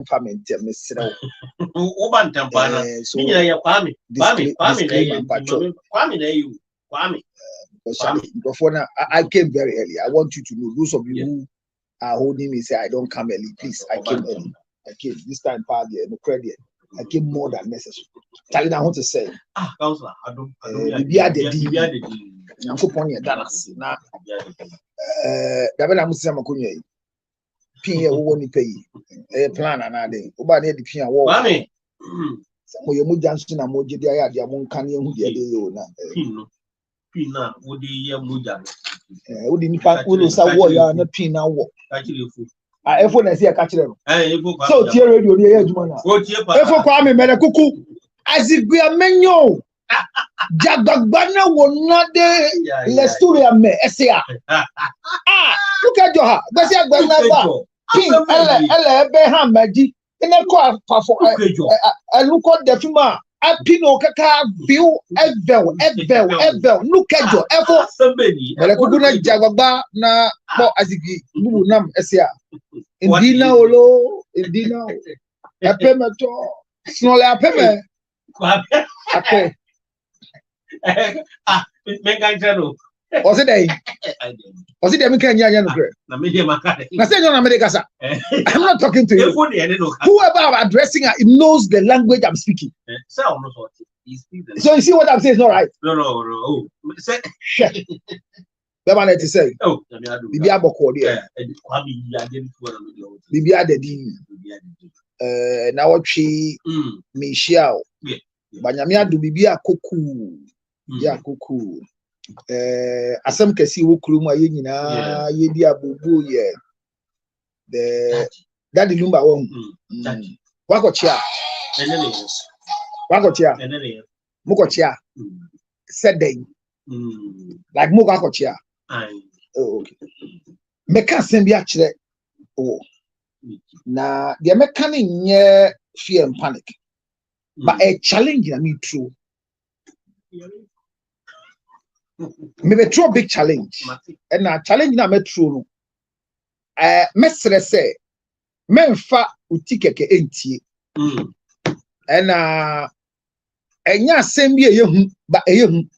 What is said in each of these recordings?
family Mr. Oban Tampana. So you Kwame. Kwame. I came very early. I want you to know, those of you who are holding me say I don't come early, please. I came early. I came this time, no credit. I came more than necessary. Charlie, I want to say, Counselor, I don't I'm so pony at Dallas. Now, David, I'm saying, Macunia, P. won't pay a plan another. Over there, the P. and war. Some of your Mujanson and Mojidia, the Amon Canyon, who the Pina, would the Mujan? Wouldn't find Urusa warrior and a Pina walk. I ever I see a catch them. So, tear radio near Edmona. Ever Kwame Melakuku. As if we are menu. Jagagbana will not there. Let's do it. Me, SCA. Look at your but you are King Ella Beham Maggi. In a car for I look at the Fuma. A Pino Kaka view Evel. Look at your effort. Somebody. Melakuna Jagaba na as if you nam SCA. Indina Olo, Indina. A pemato. Snole a peme. Okay. Was it a? Was it a Mekanya? I'm not talking to you. Whoever I'm addressing knows the language I'm speaking. So you see what I'm saying is not right. No. The man to say, oh, Bibia Bokodia, Bibia the D. Now she Michelle, Banyamia do Bibia Kuku, Ya Kuku. Asam Kasi Wukruma Yina, Yedia Bubu, ye. The Daddy Lumba won. Wakochia, Mukochia, said they like Mugakochia. Oh, okay. Meka sembi actually. Oh, na the mechanic near fear and panic, but a challenge. I mean, true. Maybe true big challenge, and a challenge na me true. No, mesre say, menfa utikeke enti, and enya sembi e yehu, but e yehu.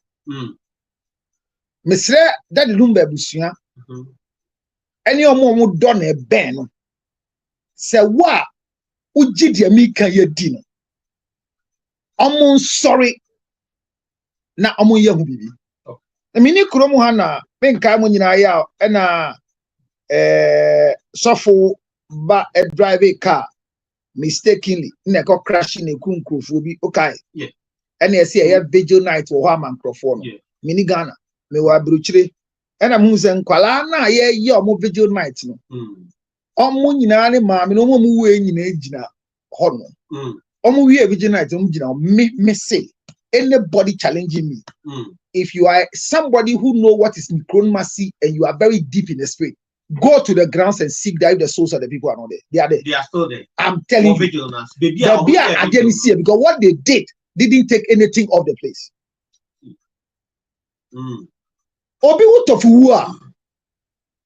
Mesre that lumba busuya. Any omo don e ben no. Se wa uji dia mi kan ye di no. Omo sorry na omo ye hu bibi. Emini kromu ha na menka mo nyina ya e na sofo ba a drive a car mistakenly na ko crash na ku nkrofo bi okay. Yeah. And you see a vigil night for one microphone. Mini Ghana. Me wa bruchire ena mu ze nkwala na ye omo vigil night no omo nyina ne ma me no mo mu we nyina ejina ho no omo we vigil night omo jina me say anybody challenging me if you are somebody who know what is necromancy and you are very deep in the spirit, go to the grounds and seek that if the souls of the people are not there. They are still there. I'm telling you, I didn't see it because what they didn't take anything off the place. Obi utofua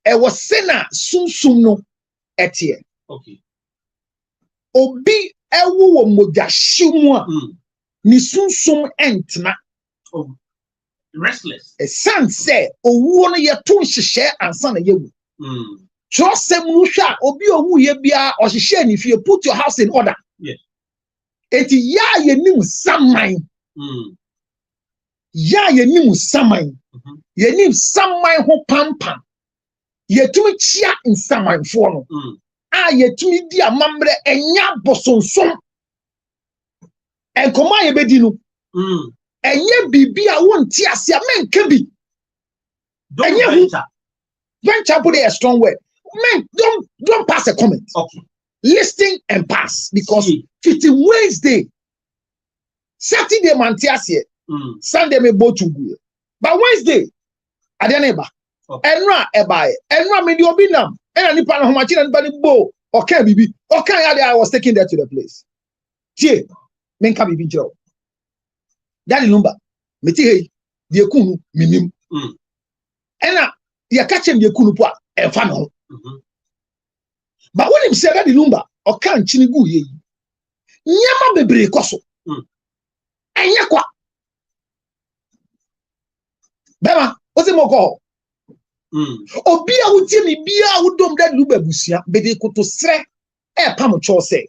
e was sena sunsum no etie. Okay. Obi ewu wo mojahyimu a ni sunsum entna. Oh, restless. E san say owu no ye to nhihye ansa na yewu. Trosem no hwa obi owu ye bia ohihye ni fie, put your house in order. Yes. Eti ya ye nim saman. Ya ye nim saman. Ye nim saman ho pampam. Ye tumi chia in saman fo no. Ye tumi di amamre enya bosonsom. Enkoma ye bedi no. Enye bibi a wonti ase a menka bi. Enye venture put a strong word. Men, don't pass a comment. Okay. Listen and pass because 50 Wednesday, Saturday mantiasie, Sunday me bo chugu. But Wednesday, adeneba. Enra ebae. Enra me di obinam. Ena nipa na homachi na nipa ni bo. Okay bibi. Okay I was taking that to the place. Tie, menka bibi njero. Daddy number. Meti hey, di ekunu minim. Ena ya catch him di ekunu po a enfa no. But when him say that the number, oka nchini gu ye nyama bebre koso enye kwa bema ose moko obi a wutie mi bia wudom da luba busia bede koto sre e pam cho se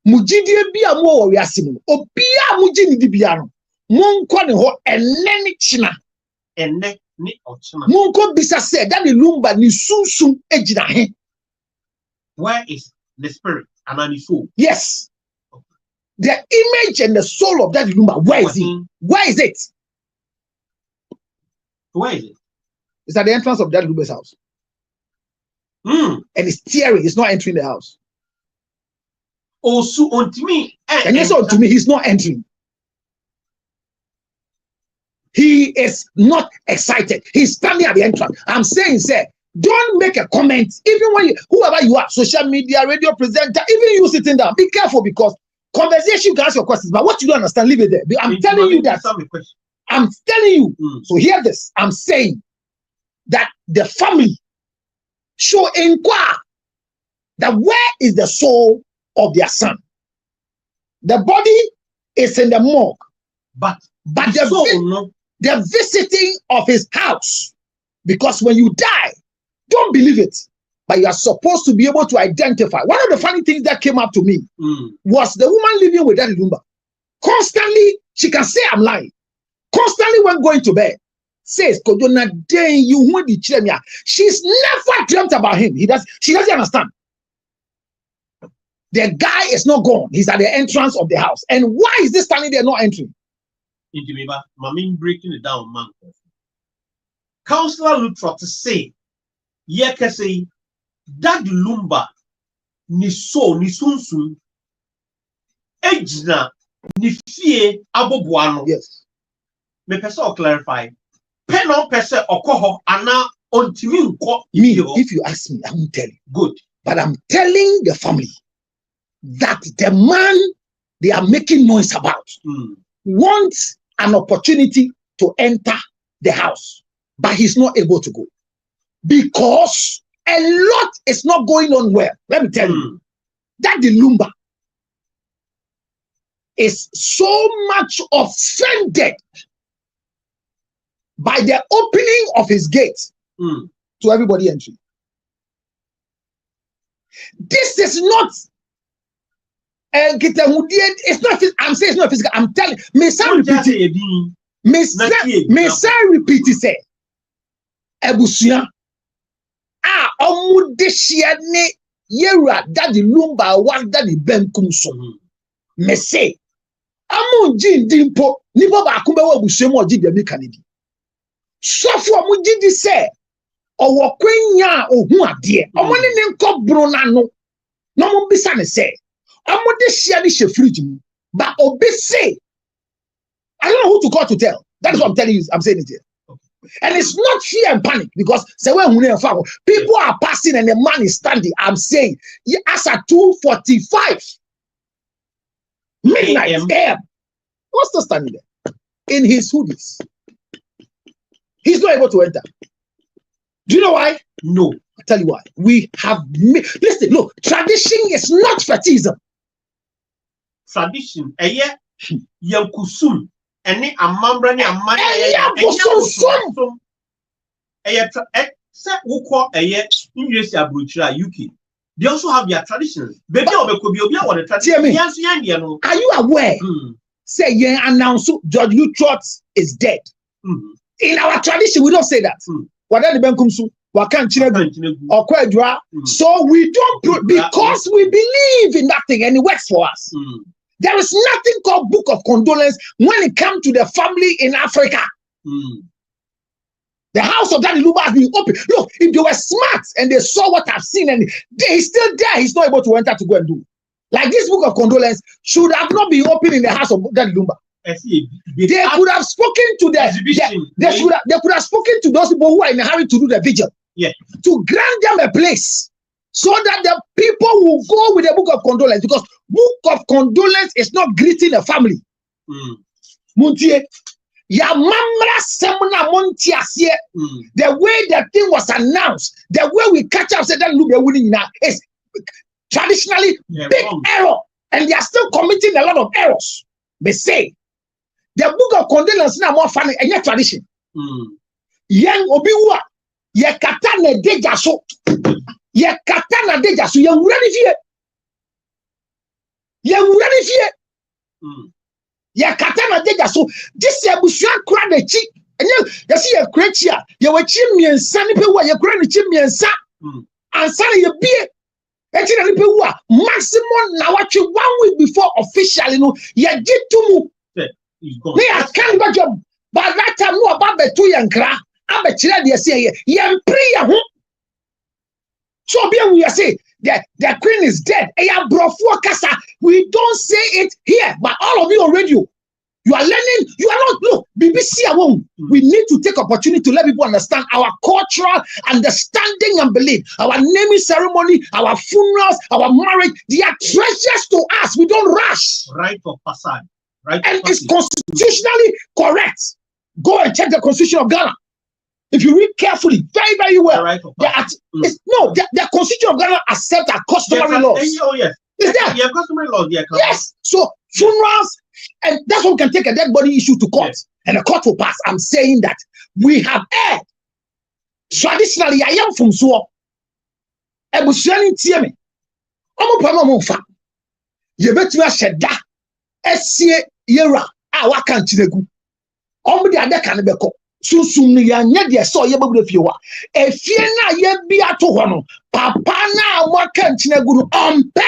mugidie bia mo wo wiase mu obi a mugi ni di bia no monko ne ho enne ni china enne ni ochina monko bisa se da ne lumba ni sunsun ejina he. Where is the spirit and the soul? Yes. The image and the soul of that lumba, where is it? Where is it? Where is it? It's at the entrance of that lumba's house. And it's tearing, it's not entering the house. Oh, so unto me. And yes, unto me, he's not entering. He is not excited. He's standing at the entrance. I'm saying, sir, don't make a comment, even when whoever you are, social media, radio presenter, even you sitting down, be careful because conversation can ask your questions, but what you don't understand, leave it there. I'm telling you that. I'm telling you. So hear this. I'm saying that the family should inquire that where is the soul of their son? The body is in the morgue, but the visiting of his house, because when you die, don't believe it, but you are supposed to be able to identify. One of the funny things that came up to me was the woman living with Daddy Lumba. Constantly, she can say I'm lying. Constantly when going to bed, says, she's never dreamt about him. She doesn't understand. The guy is not gone. He's at the entrance of the house. And why is this standing there not entering? Mami breaking it down, man. Counselor Luttrell to say, say that lumba ni so ni sunsun ejina ni fie aboboano. Yes. Me person clarify. Pen on person okoho ana ontimi nko. Me, if you ask me, I won't tell you. Good. But I'm telling the family that the man they are making noise about wants an opportunity to enter the house, but he's not able to go because a lot is not going on well. Let me tell you that the lumba is so much offended by the opening of his gate to everybody entering. This is not it's not. I'm saying it's not physical. I'm telling. May sound repeat it. May sound repeat it. Say, Ebusuya. Omudeshia ne yera daddy lumba one daddy benkum so. Me say, amunji dimpo nipo ba kumbe wa ebusuya mo ji bi kanidi. So for amunji di say, owo kwenya ohun ade. Omoni ne nko bro na no. No mo bisa ne say. But obi say, I don't know who to call to tell. That's what I'm telling you. I'm saying it here. And it's not fear and panic because people are passing and the man is standing. I'm saying, as at 2:45 midnight AM, what's still standing there in his hoodies? He's not able to enter. Do you know why? No. I'll tell you why. We have listen. Look, tradition is not fetishism. Tradition, yankusum, any amambra ni amani, UK. They also have their traditions. Baby, are you aware? Say, yeah, announce George Luttrell is dead. In our tradition, we don't say that. So we don't, because we believe in that thing and it works for us. There is nothing called book of condolence when it comes to the family in Africa. The house of Daddy Lumba has been open. Look, if they were smart and they saw what I've seen and he's still there, he's not able to enter to go and do. Like this book of condolence should have not been open in the house of Daddy Lumba. They could have spoken to they could have spoken to those people who are in a hurry to do the vigil. Yeah. To grant them a place so that the people will go with the book of condolence, because book of condolence is not greeting a family. Muntie, ya mamra semna montiasie. The way the thing was announced, the way we catch up said that look winning now is Traditionally, big error. And they are still committing a lot of errors. They say the book of condolence now more funny and yet tradition. Young Obiwa, ye katana deja so, ye katana deja so, young ready here. Young ready here. Ye katana deja so, this year we should cry the cheek. And you see a great year, you were chimney and sunny people, you granny chimney and sun, and sunny your beer. Maximum now what you 1 week before officially no you get to move. Me I can't but job but that time no about the 2 young cra I bet you say ye prayer so be we say the queen is dead. We don't say it here, but all of you on radio. You are learning, you are not, look, BBC alone. We need to take opportunity to let people understand our cultural understanding and belief. Our naming ceremony, our funerals, our marriage, they are treasures to us. We don't rush. Right of facade. Right. And it's constitutionally correct. Go and check the Constitution of Ghana. If you read carefully, very, very well. Right the Constitution of Ghana accepts our customary laws. Oh, yes. Is that? Yeah, customary laws. Yeah, yes. So funerals, and that's why we can take a dead body issue to court, and the court will pass. I'm saying that we have erred. Traditionally, I am from so. Ebusuani tie me. Omo pa mo fa. Ye betu a sheda. Esie yera a waka ntiregu. Omo de ade kan beko. Sunsun no ya nya de so ye babu fie wa. Efie na ye bia to ho no. Papa na waka ntiregu no ompe.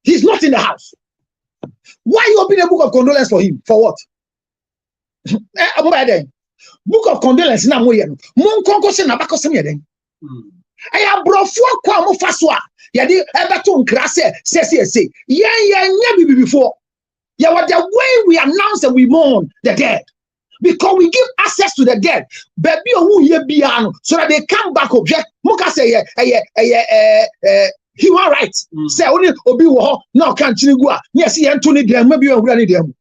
He's not in the house. Why you open a book of condolence for him? For what? Book of condolence na mo ye no. Mon konko se na bakosem ye den. I brofo kwa mo faswa. Ye de ebeto nkra say. Nya bibi before. Yeah, what the way we announce and we mourn the dead. Because we give access to the dead. Baby who ye biano so that they come back object. Muka say human rights. Say only obi wo now can't you go. Yes, he Anthony dem maybe you dem.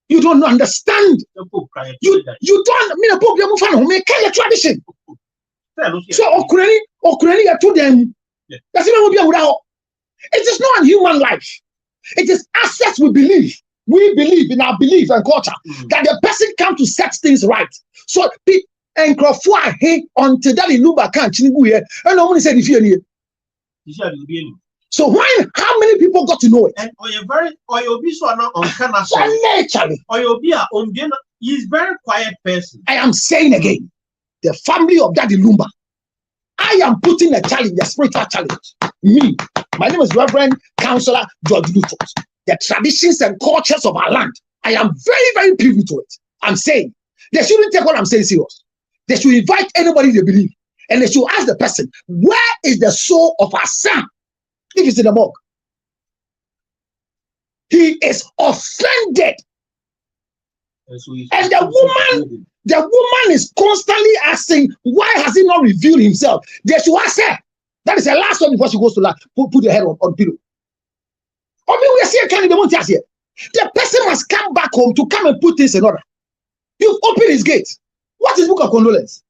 You don't understand. You don't mean a pope dem fan me kind tradition. So Okurani ya to them. That's not be a it is not a human life. It is assets we believe. We believe in our belief and culture that the person come to set things right. So and Crawford until that Luba can't here. And no one said if you so why? How many people got to know it? And you'll be so now on Canada. Or you'll be on Ghana. He's very quiet person. I am saying again, the family of Daddy Lumba. I am putting a challenge, a spiritual challenge. Me, my name is Reverend Counselor George Lutos. The traditions and cultures of our land. I am very, very privy to it. I'm saying they shouldn't take what I'm saying serious. They should invite anybody they believe. And they should ask the person, where is the soul of our son? If it's in the morgue. He is offended. And the woman is constantly asking, why has he not revealed himself? They should ask her. That is the last one before she goes to put her head on pillow. I mean, we are seeing kind of the here. The person must come back home to come and put things in order. You've opened his gate. What is book of condolence?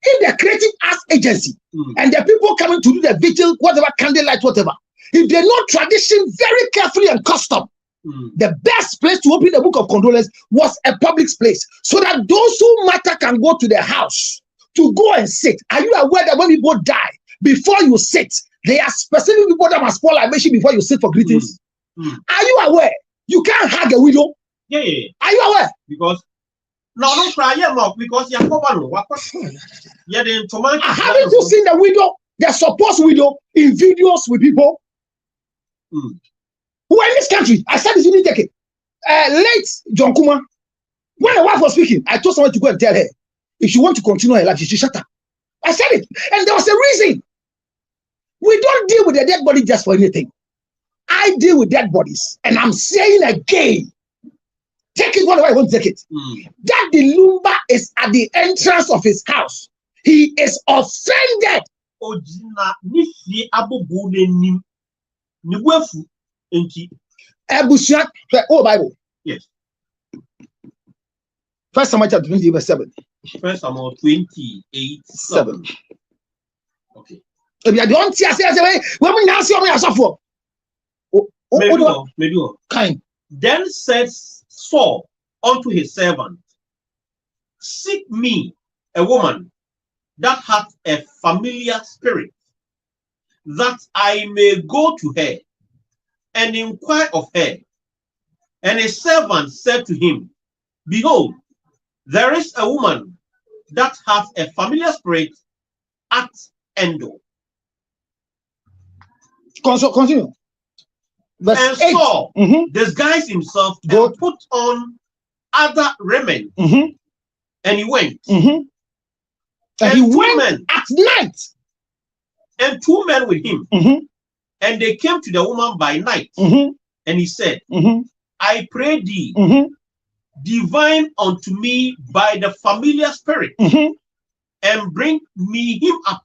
If they're creating as agency and the people coming to do the vigil, whatever, candlelight, whatever, if they know tradition very carefully and custom, the best place to open the book of condolence was a public place so that those who matter can go to their house to go and sit. Are you aware that when people die, before you sit, there are specific people that must pour libation before you sit for greetings? Are you aware? You can't hug a widow. Yeah. Are you aware? Because no try because you haven't you seen the widow, the supposed widow, in videos with people who are in this country? I said this, you didn't take it. Late John Kuma, when the wife was speaking, I told someone to go and tell her if she want to continue her life, she should shut up. I said it, and there was a reason. We don't deal with the dead body just for anything. I deal with dead bodies, and I'm saying again, take it whatever I want to take it. Daddy Lumba is at the entrance of his house. He is offended. Oh, Bible. Yes. First Samuel chapter 20, verse 7. First Samuel 28:7. Okay. If you don't see, I say, when we now see me as a fool. Maybe. Kind. Then said Saul unto his servant, seek me a woman that hath a familiar spirit, that I may go to her and inquire of her. And his servant said to him, behold, there is a woman that hath a familiar spirit at Endor. Continue. Verse and 8. Saul disguised himself and put on other raiment, and he went. And he went at night, and 2 men with him, and they came to the woman by night, and he said, I pray thee, divine unto me by the familiar spirit, and bring me him up,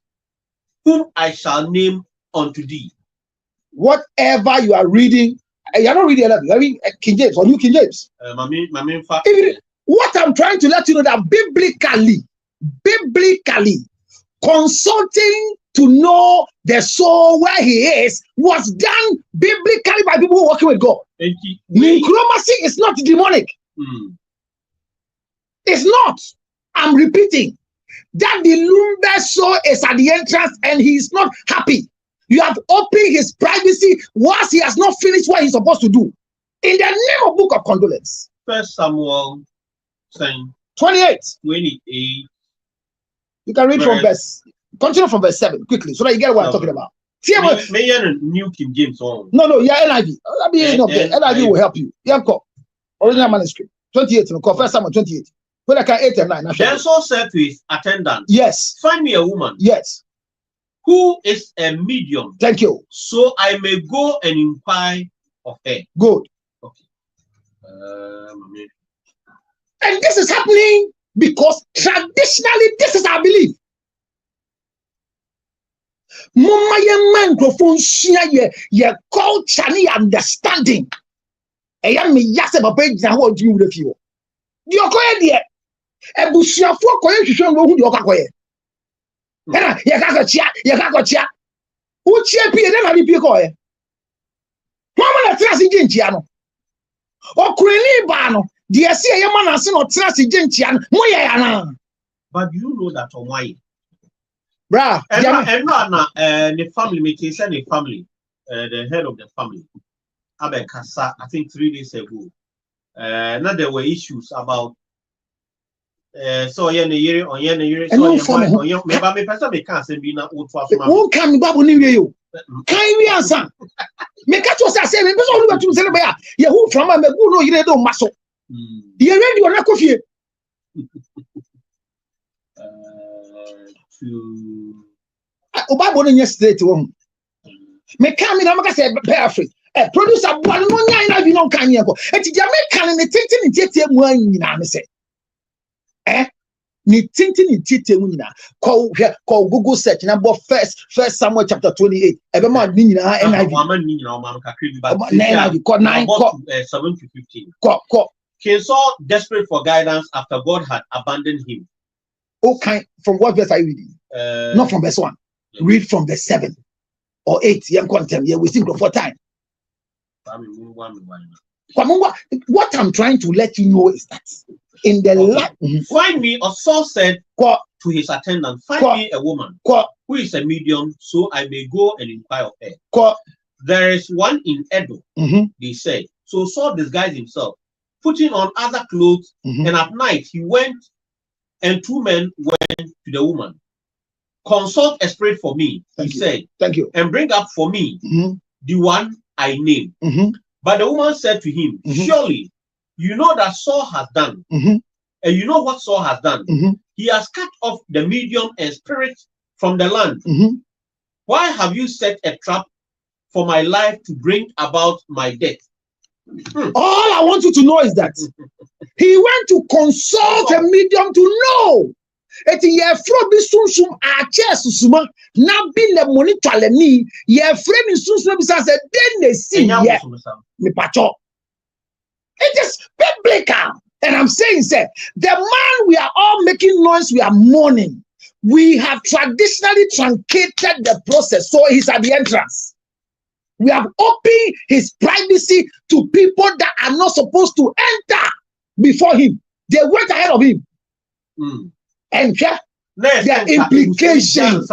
whom I shall name unto thee. Whatever you are reading, you're not reading anything. I mean, King James or New King James. What I'm trying to let you know that biblically, consulting to know the soul where he is was done biblically by people who are working with God. Necromancy is not demonic. It's not. I'm repeating that the Lumber soul is at the entrance and he is not happy. You have opened his privacy whilst he has not finished what he's supposed to do. In the name of Book of Condolence. 1 Samuel 28. You can read from verse. Continue from verse 7 quickly so that you get what I'm talking about. New King James. No, yeah, NIV. NIV will help you. Yeah, original manuscript. 28. First Samuel 28. When I can 8 and 9. Then Saul said to his attendant, yes, find me a woman. Yes. Who is a medium? Thank you. So I may go and inquire of her. Good. Okay. And this is happening because traditionally this is our belief. Microphone share your culture and understanding. I am me yase papa gina ho odi wura fi ho. Di okoye de ebusuafo okoye hwehwe wo hu di okakoye. Na ye ka chia. Uchie pie na bi pie koye. Mama na trasi jinchia no. Okureni ba no, de ese ye ma na se no trasi jinchia no, mo ye ya na. But you know that on why? Bruh, the family making said the family, the head of the family, Abe Kasa, I think 3 days ago. Now there were issues about so yen year on yen year so yen me person me can say be na otu asoma. Won kan me babu ni wie yo. Kan wi ansa. Me ka to say me person olu betum say be ya. Ye hu from me gu no yire do maso. Ye radio na kofie. Bible no straight one. Me can me na maka say be Afrid. Producer boy no nya na bi no kan ye ko. Eti dia me kan ne tintin tietie mu anyina me say. Ni tintin tietie mu nyina. Call Google search number first Samuel chapter 28. Ebe ma ni nyina NIV. Wa ma ni nyina o ma ka create ba. NIV call 9 call 7 to 15. Call. King Saul desperate for guidance after God had abandoned him. Okay, from what verse are you reading? Not from verse 1. Yeah. Read from verse 7 or 8. Yeah, we think for time. What I'm trying to let you know is that in the find me, or Saul said to his attendant, find me a woman who is a medium, so I may go and inquire of her. There is one in Edom, they said. So Saul disguised himself, putting on other clothes, and at night he went, and 2 men went to the woman. Consult a spirit for me, he said. Thank you. And bring up for me the one I name. But the woman said to him, surely you know that Saul has done, and you know what Saul has done. He has cut off the medium and spirit from the land. Why have you set a trap for my life to bring about my death? All I want you to know is that he went to consult a medium to know. Eti ye fro bi sunsum a susuma na bi le monitor le ni ye fre ni sunsum bi say den na see ye me pacho. It is biblical, and I'm saying say the man we are all making noise, we are mourning. we have traditionally truncated the process, so he's at the entrance. We have opened his privacy to people that are not supposed to enter before him. They went ahead of him. And their implications.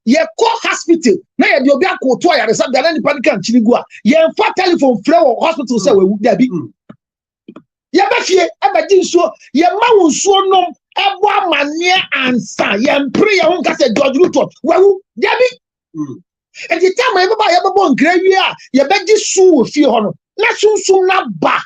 Ye call hospital. Na ye de obi akoto ya resa da na nipa kan chirigu a ye fa telephone frɛ wɔ hospital say we da bi. Ye ba fie e ba di nsuo ye ma wo nsuo nom ebo amane ansa ye mpre ye ho nka se George Ruto we da bi. E di time e ba ye bebo nkra wi a ye ba di su wo fie ho no na sunsun na ba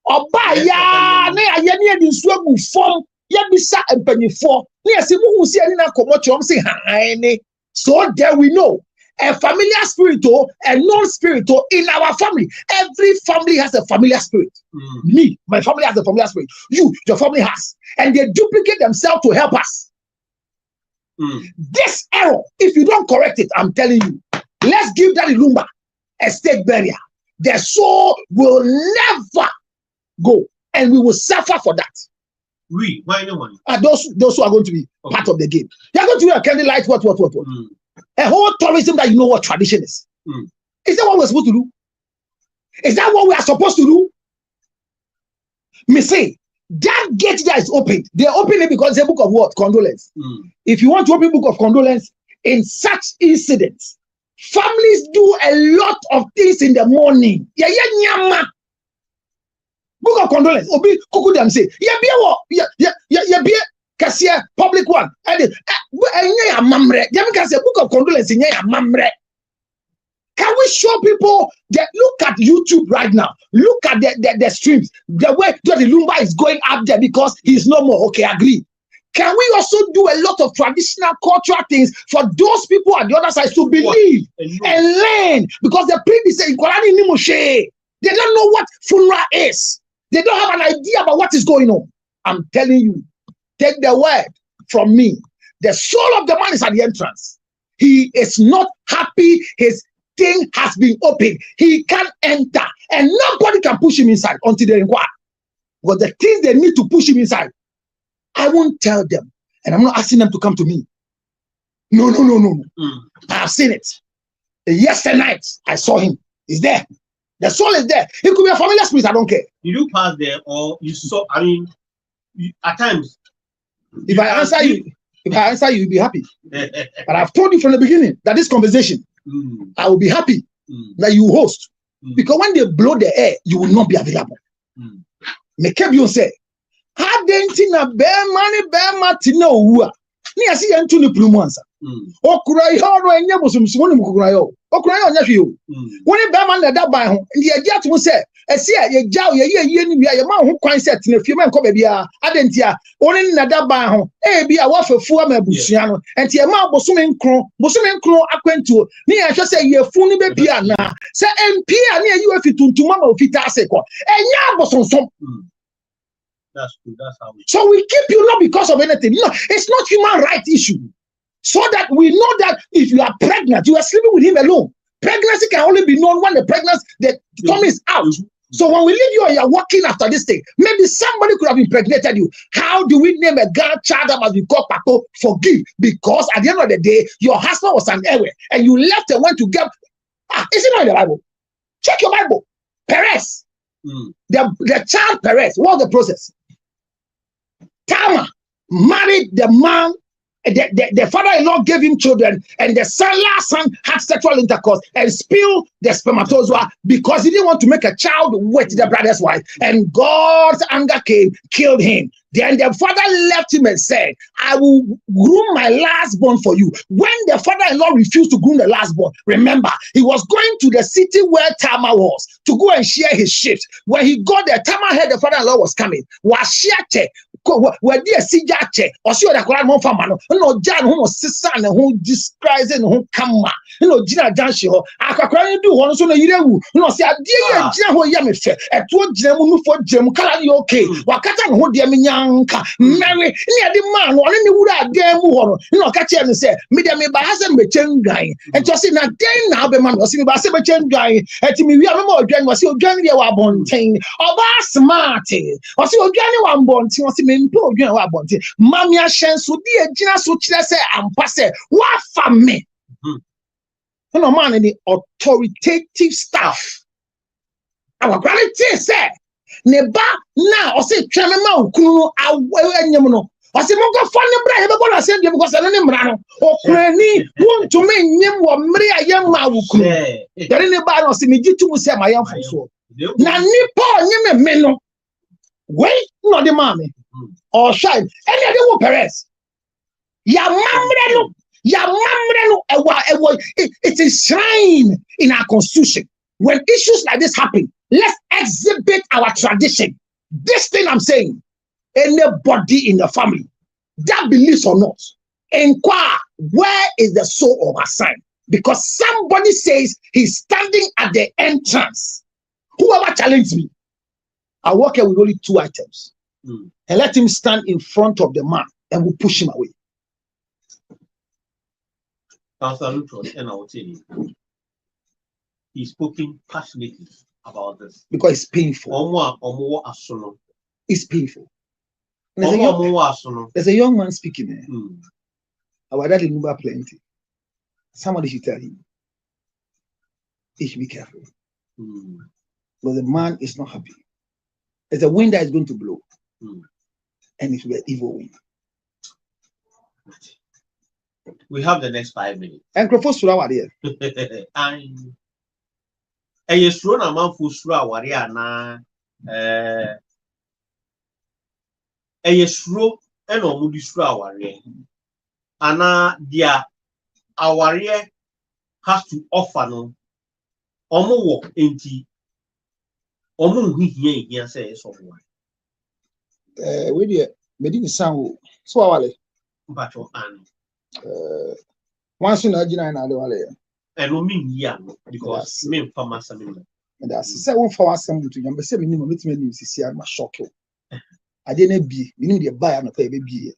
oba ya na ye ne di nsuo gu fom ye bisa empanyifo na ye se mu hu se ani na komocho say han. So there we know a familiar spirit or a non-spirit in our family. Every family has a familiar spirit. Me, my family has a familiar spirit. You, your family has. And they duplicate themselves to help us. This error, if you don't correct it, I'm telling you, let's give that Ilumba a state barrier. The soul will never go and we will suffer for that. Why no money? Those who are going to be part of the game. They are going to be a candlelight, what. A whole tourism that you know what tradition is. Is that what we're supposed to do? Is that what we are supposed to do? Me say, that gate that is opened, they open it because it's a book of what? Condolence. If you want to open book of condolence in such incidents, families do a lot of things in the morning. Book of condolence. Obi kuku them say, be kasia public one. And mamre. Them can say book of condolence in mamre. Can we show people that look at YouTube right now? Look at the streams. The way the Lumba is going up there because he's no more. Okay, agree. Can we also do a lot of traditional cultural things for those people at the other side to believe and learn? Because the priest say they don't know what funeral is. They don't have an idea about what is going on. I'm telling you, take the word from me. The soul of the man is at the entrance. He is not happy. His thing has been opened. He can't enter. And nobody can push him inside until they inquire. But the things they need to push him inside, I won't tell them. And I'm not asking them to come to me. No. I have seen it. Yesterday night, I saw him. He's there. The soul is there. It could be a familiar spirit. I don't care. Did you pass there or you saw? I mean, at times. If I answer you, you'll be happy. But I've told you from the beginning that this conversation, I will be happy that you host. Because when they blow the air, you will not be available. Make you say, "How didn't na bear money bear matino?" Ni asi yantu ni prumansa. Okura yo no enye bosumsu woni mukura yo. Okura yo nya hwe o. Woni be man na da ban ho. Ndi ye gia to say, esi ye gia ye ni bia ye ma ho kwan set na fie man ko ba bia. Adentia, woni na da ban ho. Bia wa fafu ama abusua no. Enti ye ma bosume nkro akwantuo. Ni ye hwe say ye fu ni be bia na. Say MP a ni ye afi tuntuma ma ofita ase ko. Enya bosonsom. That's true. That's how we. So we keep you not because of anything. No, it's not human rights issue. So that we know that if you are pregnant, you are sleeping with him alone. Pregnancy can only be known when the tummy is out. So when we leave you and you're walking after this thing, maybe somebody could have impregnated you. How do we name a grandchild that must be called Pato? Forgive. Because at the end of the day, your husband was an error and you left and went to get. Is it not in the Bible? Check your Bible. Perez. The child Perez. What's the process? Tamar married the man, the father-in-law gave him children, and the last son had sexual intercourse and spilled the spermatozoa because he didn't want to make a child with the brother's wife. And God's anger came, killed him. Then the father left him and said, I will groom my lastborn for you. When the father-in-law refused to groom the lastborn, remember, he was going to the city where Tamar was to go and share his sheep. When he got there, Tamar heard the father-in-law was coming. where dear Sijache, or see the Koran Famano, no Jan who Sisan who describes and who come, Gina Janshi, I do one so you no see a dear Jan who Yamife, at what Jemu for Jem Kalani okay, Wakatan who dear Minyanka, Mary, near the man, or any wood at Demu, catch him and say, Media me by Hassan Bechen guy, and just in a day now, the man was in by Sebastian guy, and to me, we have more grand was your journey our bontain, or smarty, or so journey one bonting, or see me improve your bonting. Mamma Shen so dear Gina so say and pass it, what for me? No man in the authoritative staff. Our granite say, Neba now, or say, Chamema, Kunu, Awayamuno. I said, Mongo funny brother, but I said, because I don't know. Oh, Granny, want to me, Yam, or Maria Yam, there ain't a bar or see me to say my young for. Now, Nippon, Meno. Wait, not the mommy or shine any other one Perez. Yamamreno, it's a shrine in our constitution. When issues like this happen, let's exhibit our tradition. This thing I'm saying, anybody in the family that believes or not, inquire where is the soul of our sign, because somebody says he's standing at the entrance. Whoever challenged me, I walk here with only 2 items and let him stand in front of the man and we'll push him away. He's speaking passionately about this because it's painful. It's painful. There's a young man speaking there. Our daddy knew plenty. Somebody should tell him he should be careful. But the man is not happy. There's a wind that is going to blow, and it will be an evil wind. We have the next 5 minutes. And Crofos Sura there. And a Yesrona man for Sura Wariana, a Yesro and Omudi Sura Waria. Anna, dear, our warrior has to offer no Omo walk into Omo here says someone. We dear, Medina Sound, so our but your aunt. Once in a Gina and Adewale. And no mean young because me for my son. And that's 7 for us. Some to number 7 minimum meeting see I must shock you. I didn't be, we need a buy and a pay baby.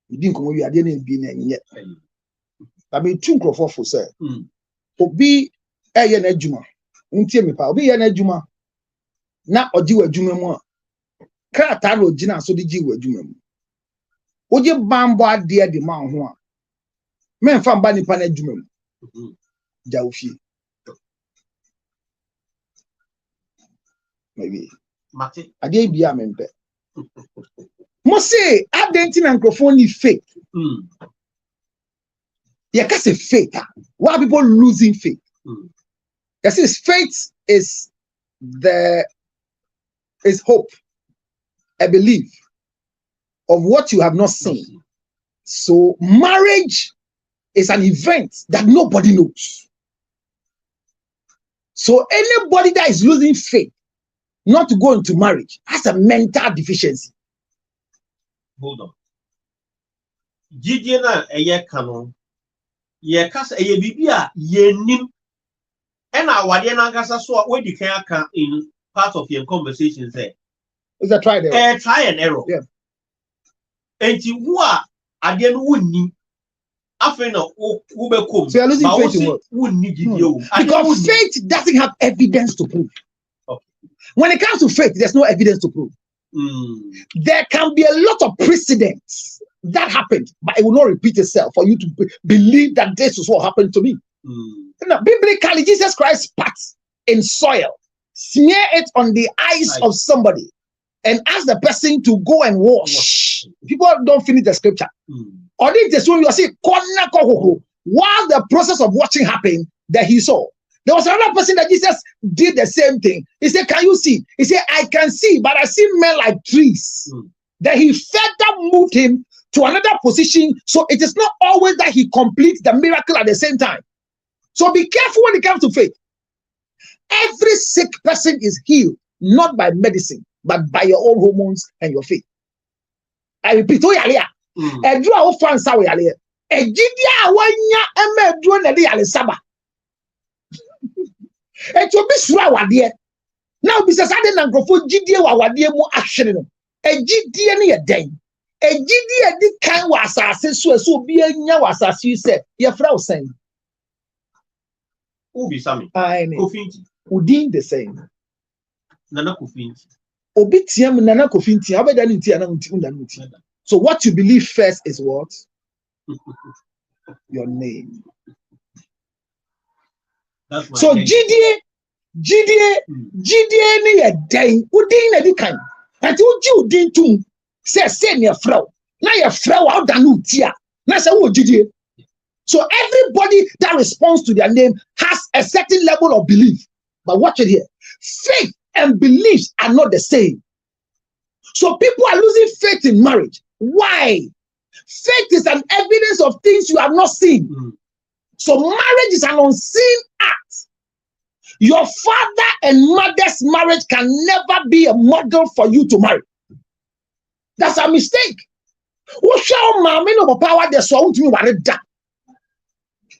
We didn't come over, I didn't be yet. I mean, 2 crop for say, be a yen ejuma, until me power be an ejuma. Not or do a juma more. Cataro Gina so did you a juma. Would you bamba dear the man who men found banning panajum? Jaufi. Maybe. I gave you a member. Must say, identity and microphone is fake. You can say faith. Why are people losing faith? You see, faith is hope, a belief of what you have not seen. So marriage is an event that nobody knows. So anybody that is losing faith not to go into marriage has a mental deficiency. Hold on. Gideon a year canon. Ye cast a bibia ye nim. And our Wadiana Gasa saw where the can in part of your conversation say. Is a try there? Try and error. Yeah. And you are again winning. After no, so you're losing faith in what? Because faith doesn't have evidence to prove. Okay. When it comes to faith, there's no evidence to prove. There can be a lot of precedents that happened, but it will not repeat itself for you to believe that this is what happened to me. Now, biblically, Jesus Christ spat in soil, smear it on the eyes of somebody, and ask the person to go and wash. People don't finish the scripture. Or if the story you see, while the process of washing happened, that he saw. There was another person that Jesus did the same thing. He said, can you see? He said, I can see, but I see men like trees. Then he further moved him to another position. So it is not always that he completes the miracle at the same time. So be careful when it comes to faith. Every sick person is healed, not by medicine, but by your own hormones and your faith. I repeat, oh yeah, a draw of fans how we are here. A gidia 1 year and me draw na de saba. It will be swa dear. Now because I didn't go for gidia wa dear more action. A gidia near den. A gidia di kind was as so be a nya was as you said. Your frau saying. Ubi Sami. I Kofinti. Udin the same. Nana Kofinti. Obitiam Nana Kofinti. How about that? So what you believe first is what? Your name. So GDA ni a day. Udin a dikan. And you din too. Say near frau. Now your frau out than tia. Now say what GDA. So everybody that responds to their name has a certain level of belief. But watch it here. Faith and beliefs are not the same. So people are losing faith in marriage. Why? Faith is an evidence of things you have not seen. So marriage is an unseen act. Your father and mother's marriage can never be a model for you to marry. That's a mistake. Who shall mommy no power the so to me what that?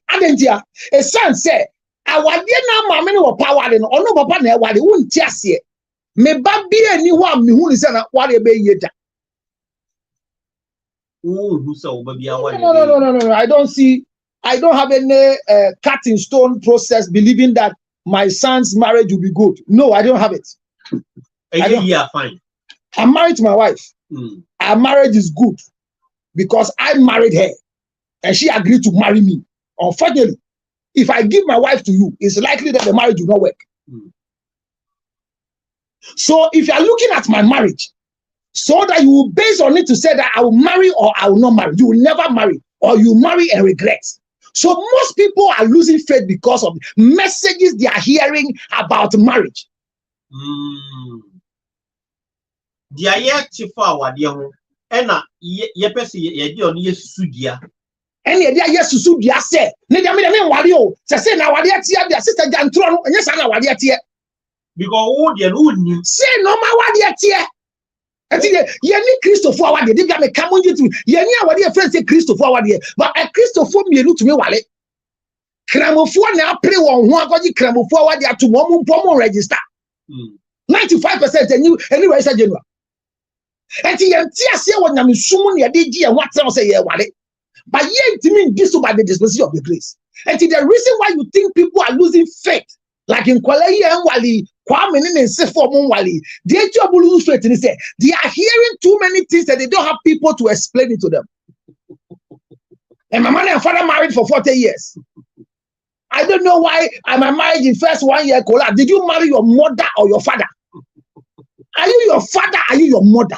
Adentia, a son said, I want you now, mammy, no power, and or no papa, what they won't just say. Me baby, anyone who is an what they be yet. No. I don't have any cut in stone process believing that my son's marriage will be good. No, I don't have it. Fine. I'm married to my wife. Our marriage is good because I married her and she agreed to marry me. Unfortunately, if I give my wife to you, it's likely that the marriage will not work. So if you are looking at my marriage, so that you will base on it to say that I will marry or I will not marry, you will never marry, or you marry and regret. So most people are losing faith because of messages they are hearing about marriage. Any idea yes to suit ya say nedia me wario say na waria tia dia sister jantro no enya sa na waria tia because who dey no ni say no ma waria tia enti ye ni Christopher awade dey bia me come on you ye ni awade friend say Christopher awade but a Christopher mienu to me wale kramofo na apre won ho agoji kramofo awade ato mo mpom register 95% any register general enti ye tia say won sum na dey gi e watra say ye wale. But yet, to me, this is by the dispensation of the grace. And the reason why you think people are losing faith, like in Kuala and Wali, Kwame and Sefo Wali, they are losing faith. And they are hearing too many things that they don't have people to explain it to them. And my mother and father married for 40 years. I don't know why my marriage in first 1 year collapsed. Did you marry your mother or your father? Are you your father? Are you your mother?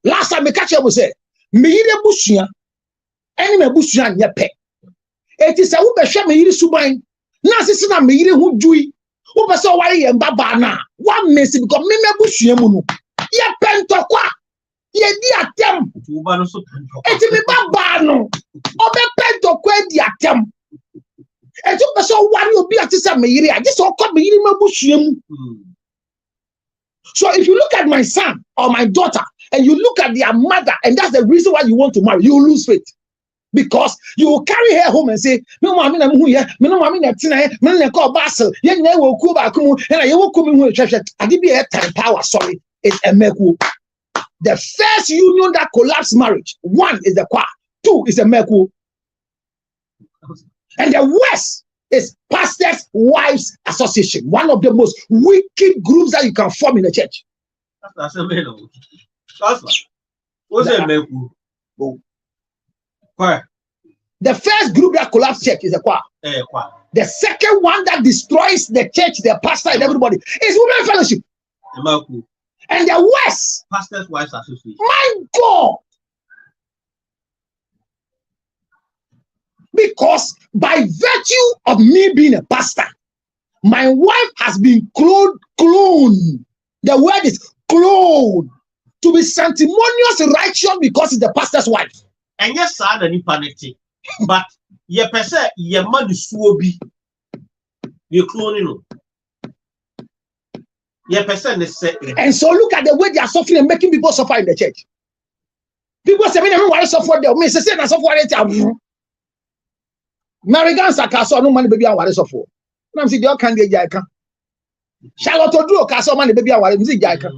Last time I catch up with say, me bushia. Any me busuan ye pe eti se wo be hwe me yiri suban na asisi na me yiri hu dui wo be se wo ware ye mbaba na wa mesi because me busua mu no ye pentokwa ye di atem eti me baba no obe pentokwa di atem eti wo be se wo ware obi atisa me yiri age se wo ko me yiri me busua mu. So if you look at my son or my daughter and you look at their mother and that's the reason why you want to marry, you will lose faith. Because you will carry her home and say, no, mommy, I'm here, no, mommy, tonight, no, call Basel, you will come back, and you will come in with church. I give you a time power, sorry, it's a meku. The first union that collapsed marriage, 1 is the choir, 2 is the meku. And the West is Pastors' Wives Association, one of the most wicked groups that you can form in a church. That's a man. What's a meku? Choir. The first group that collapsed church is the choir. Choir. The second one that destroys the church, the pastor, and everybody is women fellowship. And the West, Pastors' Wives Association. My God! Because by virtue of me being a pastor, my wife has been cloned. The word is cloned to be sanctimonious righteous because it's the pastor's wife. And yes, sir, the panity. But ye pese ye man suobi. You cloning. Ye pese ne say. And so look at the way they are suffering and making people suffer in the church. People say, "Me, what is for them?" Me say, "That's for it." Marigan Sakaso, no money, baby, what is for? I'm saying, "You can't get Jaka." Charlotte Odro, Caso, money, baby, what is Jaka?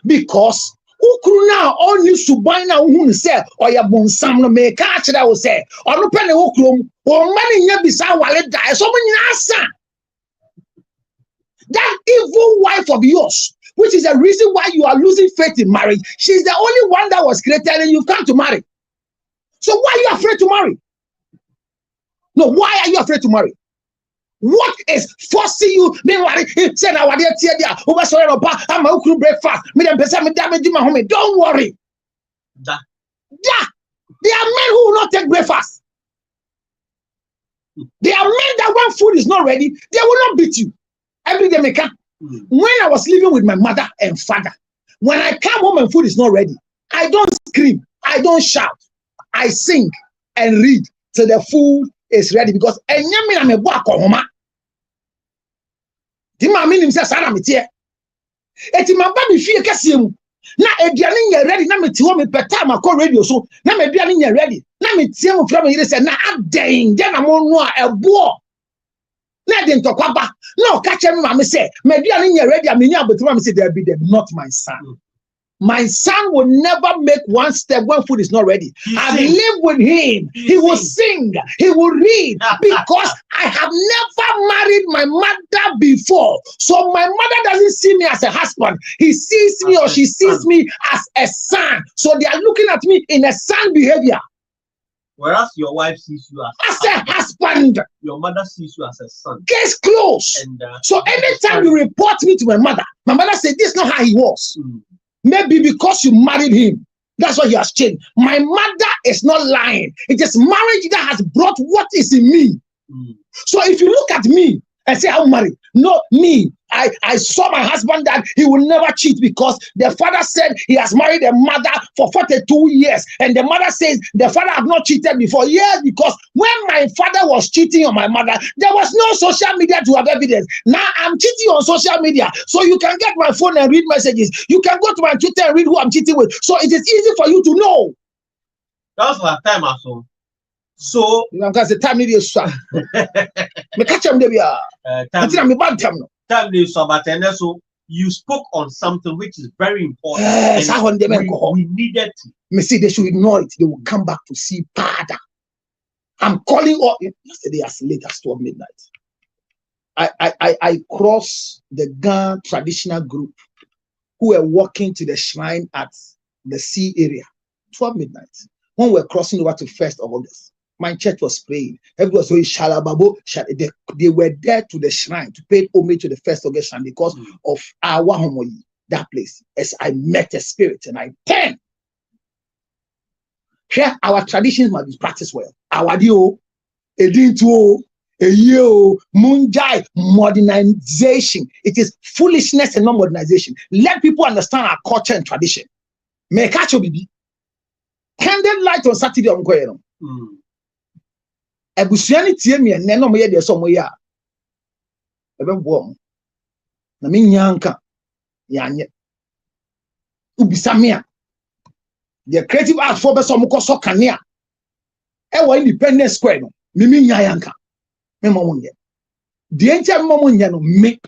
Because Ukru now all needs to buy now who say, or your bon sam no make catch that will say, or no penny Ukrum, or money yet beside while it dies. So many answer. That evil wife of yours, which is the reason why you are losing faith in marriage, she's the only one that was created and you've come to marry. So why are you afraid to marry? No, why are you afraid to marry? What is forcing you? Meanwhile, say now what they tear there. Over so I'm a cook breakfast. Me them person me damage my home. Don't worry. Da. There are men who will not take breakfast. There are men that when food is not ready, they will not beat you. Every day, me come. When I was living with my mother and father, when I come home and food is not ready, I don't scream, I don't shout, I sing and read till the food is ready because enyame na me bo akohoma. Di ma me nim se sa na me tie. Eti ma ba me fie kase mu. Na aduane nya ready na me ti ho me peta ma call radio so na me aduane nya ready. Na me tie mu fra me yire se na aden je na mo no a ebo. Na de ntokwa ba. No catch me ma me say me aduane nya ready a me nya abotuma me say there be not my son. My son will never make one step when food is not ready. I live with him. He will sing. He will read because I have never married my mother before. So my mother doesn't see me as a husband. He sees me or she sees me as a son. So they are looking at me in a son behavior. Whereas your wife sees you as a husband. Your mother sees you as a son. Case close. And, so anytime you report me to my mother said, this is not how he was. Maybe because you married him, that's why he has changed. My mother is not lying. It is marriage that has brought what is in me. So if you look at me and say, I'm married, no, me, I saw my husband that he will never cheat because the father said he has married a mother for 42 years. And the mother says the father have not cheated before. Yes, because when my father was cheating on my mother, there was no social media to have evidence. Now I'm cheating on social media. So you can get my phone and read messages. You can go to my Twitter and read who I'm cheating with. So it is easy for you to know. That's my time also. So you know, the time need is me catch them there. Until I'm bad time. So you spoke on something which is very important. Yes, we needed to. Me see they should ignore it. They will come back to see Pada. I'm calling all yesterday as late as 12 midnight. I crossed the Ghana traditional group who were walking to the shrine at the sea area. 12 midnight. When we were crossing over to 1st of August. My church was praying. Everyone was saying, Shalababo. They were there to the shrine to pay homage to the 1st August shrine because of our homoyi, that place. As I met a spirit and I turned. Here, our traditions must be practiced well. Our dio, edinto, eyo, munjai, modernization. It is foolishness and not modernization. Let people understand our culture and tradition. Make a bibi. Candle light on Saturday on Koyeno. Ebusuani tie me enne no mo ye de so mo ya ebe bo mo na me nyanka ya anye ubisa me a the creative art for be so mo koso kanea e wo Independence Square no me nyanka me mo mo nye de enche mo mo nye no me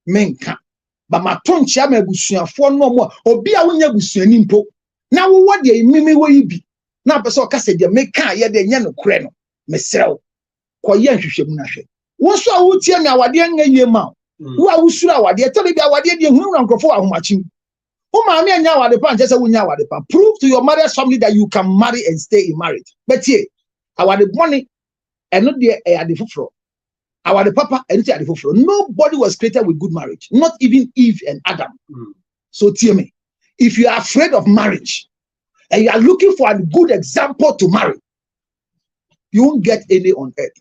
nka ba ma tonchia ma ebusuafo no mo obi a wonya ebusuani mpo na wo de mimi wo yi bi na be so ka se de me ka ye de nya no kure no mesrel koye nhwehwem na hwe wo so a wo tie me awade anga yie ma wo a wo suru awade tell be awade de hunu na nkrofo ahomachi wo ma me anya awade pa nche se wo nya awade pa prove to your mother's family that you can marry and stay in marriage but here awade money eno de ade foforo awade papa eno de ade foforo. Nobody was created with good marriage, not even Eve and Adam. So tie me, if you are afraid of marriage and you are looking for a good example to marry, you won't get any on earth.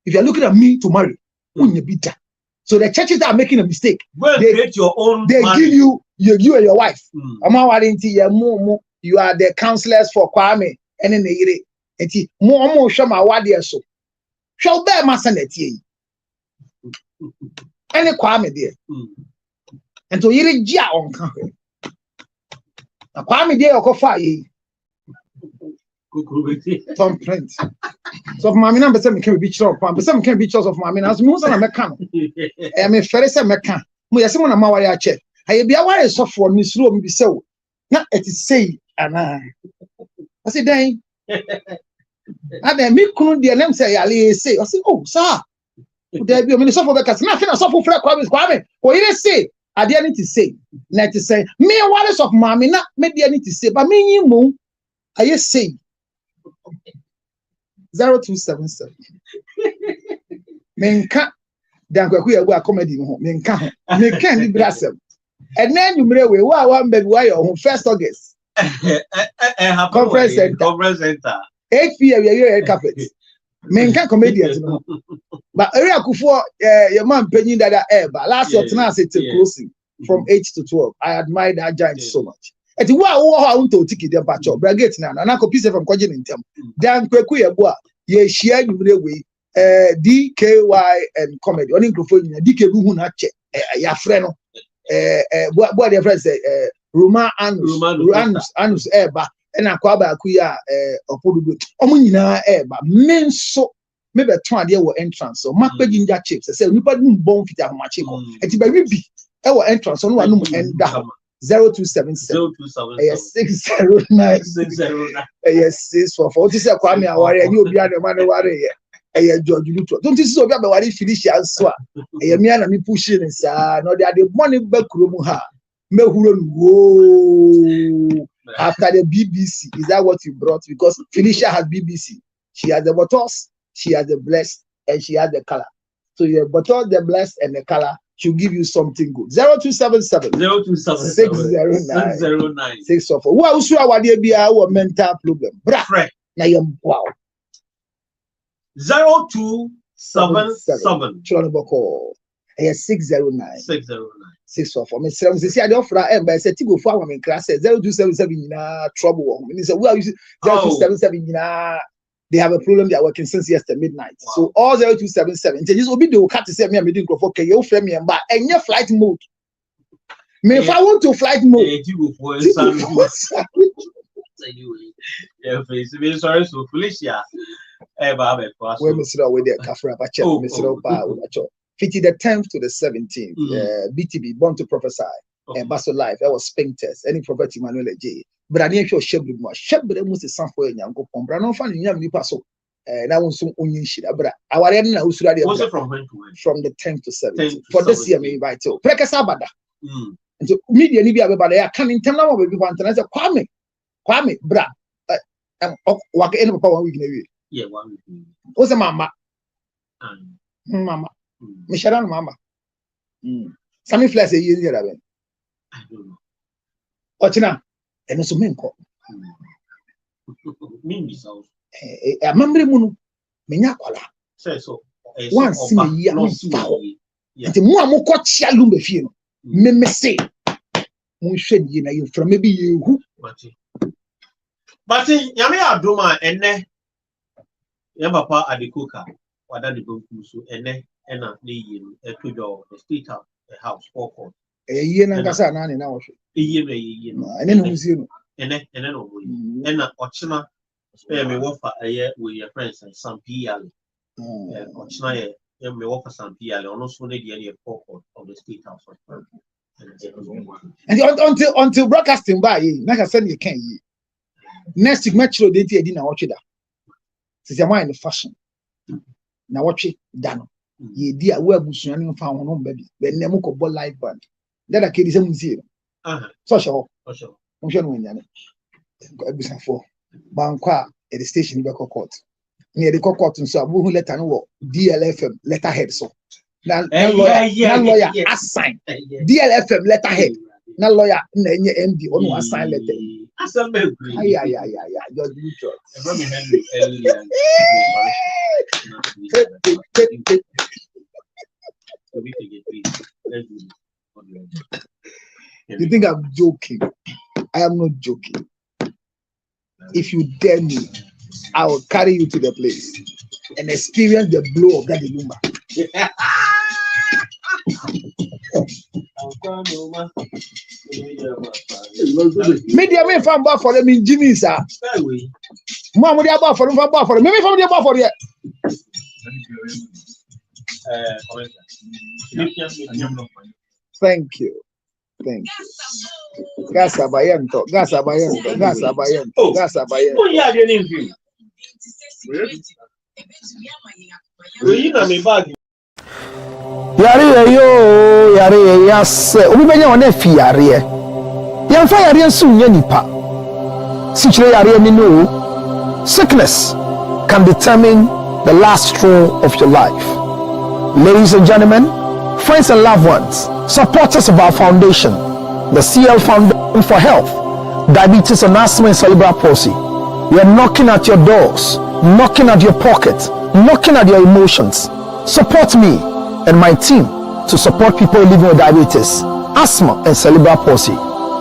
If you're looking at me to marry, so the churches that are making a mistake, they create your own. They give you and your wife. You are the counselors for Kwame and then they more show my wadi so. Shall bear masaneti. Any Kwame there. And to hear it on Na Kwame dey okofa ye. Tom print. So if Mammy number seven can be chop, but some can be chop of Mammy as most on a mechan. I mean, Ferris and mechan. We are someone a Mawaya check. I be a wire soft for Miss Room be so. Not it is say, and I said, dang. And then me couldn't dear them say, I say, I say, oh, sir. There be a minister for because nothing a soft for Kwame. Or you say, I didn't to say, not to say, me a waters of Mammy, not maybe I need to say, but me, you moon, I say. 0277. Menka dankwaku ya wa comedy no menka ho. Menka ni brasem. And then you mre we wa one baby why your 1st August. Conference center. 8 p.m. you carpet. Menka comedians no. But area kufo your man penny that but last year tonight it's closing from 8 to 12. I admire that giant so much. Et wa wo ha unto tiki dem pacho brigade na ko piece from kwagye ntem dan kweku ye bo a ye hia nwure we DKY and comedy oni grofo nyina DK bu hu na che ya frɛ no bo de frɛ say Roma anus eba na kwa ba ku ya opodugo omo nyina eba menso me be ton ade wo entrance so makpa ginger chips say nipa dum bon fita ho machi ko eti ba wi bi e wo entrance so no wa num enda 0277 609 yes 644 this is Kwame Aware you obi ade man ware ye George Luto don't you see obi abaware finish so a ye me na me push in sa no dey the money back room ha me huro no after the BBC is that what you brought because Felicia has BBC she has the bottles she has the blessed and she has the color so your bottle the blessed and the color should give you something good. 0277 609 644. Who else are there be our mental problem? Bra. Na yam wow. 0277. Chronoboko. 609 644. Me say I dey offer am by say go for am in class 0277 na trouble. Me say who are you 0277 they have a problem. They are working since yesterday midnight. Wow. So all 0277. Just obi they will cut to say me. I'm doing for okay. You frame me but any flight mode. Me if I want to flight mode. Sorry, so Felicia. Where Mr. Away there, Kafra Bacha, Mr. Opa, 50 the 10th to the 17th. BTB Born to Prophesy and Basso Life. That was Spinktest. Any prophet Emmanuel J. But I didn't show Shebrud more. Shebrud must be some for a young couple. But I don't find you paso. And I want some onion shit. But our end now from when to when? From the 10th to 17th. For this year, me invite you. Prekasabada. And so media Libya, but I can't tell them what people want. And I said, Kwame, bra. Walk in about 1 week. Yeah, 1 week. What's a mama? Mama. Misharan mama. Sammy Flash a year. I don't know. Ochina. And also menko. Means also. A memory munu. Menyakwala. Say so. Once in a year. And the more more coach lumbe fino. Me say. Mun shed ye na you from maybe you who. But yami adoma ene. Yamba adikoka. Wada the bonku so ene ena ne yenu etojo the state house the house forecourt. Ye na ngasa na ne na wo hwe. Ye no. Ene no muzie no. Ene no wo. Ena ochina me wofa eye with your friends and some PL. Ochina ye me wofa some PL ono so ne de ne forecourt of the state house. And until broadcasting by na ka send you can yi. Next week metro dey edi na wo tweda. Sisi am in fashion. Na watch dano ye dia we abusua ne fa ho no ba bi be nem ko ball live band dada ke di se muzie so sho mo hwe no nyane abusa fo bankwa at the station be court near the court nso abu hu letter no wo DLFM letterhead so na lawyer assign DLFM letterhead na lawyer na enye MD onu assign letter ay George Luto You think I'm joking? I am not joking. If you dare me, I will carry you to the place and experience the blow of that Iluma. Media me fan bar for them in Jimmy, sir. Mamma, they are bar for them, bar for them. Maybe from the bar for you. Thank you. Thank you. Gas abayento, gas abayento, gas abayento, gas abayento. Oh, yeah, your name. Yare yo, yare yes. Obi benya wona fi yare. Yamfa yare nso nya nipa. Sichire yare ni no. Sickness can determine the last straw of your life. Ladies and gentlemen, friends and loved ones, supporters of our foundation, the CL Foundation for Health, Diabetes and Asthma and Cerebral Palsy. We are knocking at your doors, knocking at your pocket, knocking at your emotions. Support me and my team to support people living with diabetes, asthma and cerebral palsy.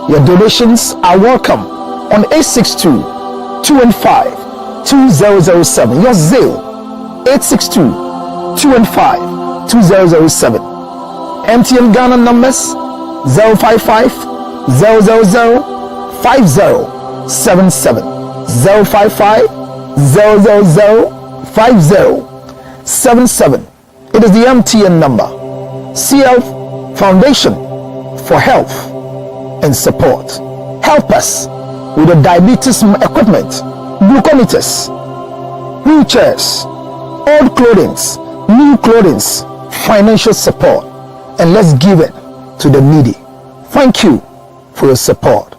Your donations are welcome on 862-215-2007. Your Zelle 862-215-2007. MTN Ghana numbers 055 000 5077 055 000 5077. It is the MTN number. CL Foundation for Health and Support. Help us with the diabetes equipment, glucometers, wheelchairs, old clothing, new clothing, financial support, and let's give it to the needy. Thank you for your support.